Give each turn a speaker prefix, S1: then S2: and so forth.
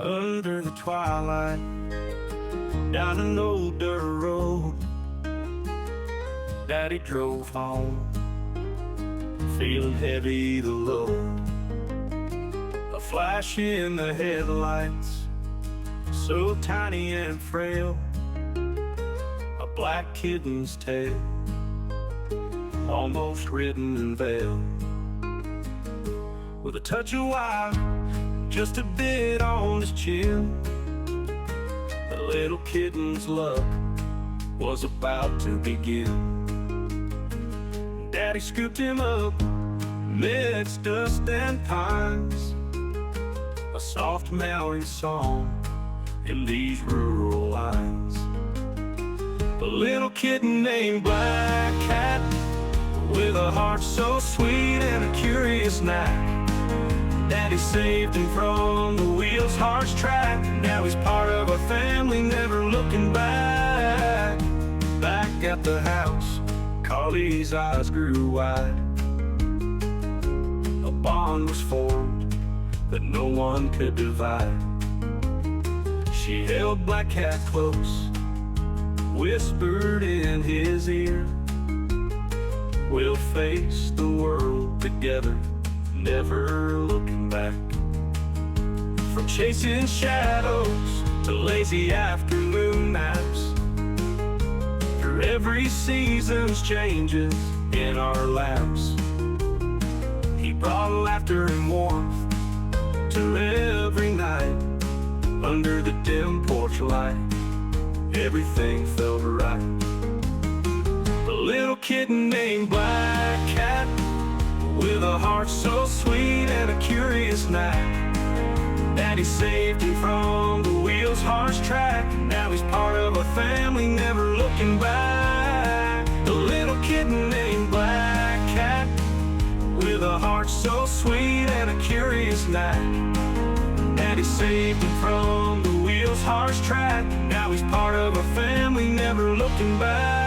S1: under the twilight, down an old dirt road. Daddy drove home, feeling heavy the load. A flash in the headlights, so tiny and frail. A black kitten's tail, almost written in veil. With a touch of white, just a bit on his chin, the little kitten's luck was about to begin. Daddy scooped him up midst dust and pines, a soft memory song in these rural lines. A little kitten named Black Cat, with a heart so sweet and a curious knack. Daddy saved him from the wheel's harsh track. Now he's part of a family, never looking back. Back at the house, Carly's eyes grew wide. A bond was formed that no one could divide. She held Black Cat close, whispered in his ear, "We'll face the world together, never looking back." From chasing shadows to lazy afternoon naps, through every season's changes in our laps, he brought laughter and warmth to every night. Under the dim porch light, everything felt right. The little kitten named Black Cat, with a heart so sweet and a curious knack. Daddy saved him from the wheel's harsh track. Now he's part of a family, never looking back. The little kitten named Black Cat, with a heart so sweet and a curious knack. Daddy saved him from the wheel's harsh track. Now he's part of a family, never looking back.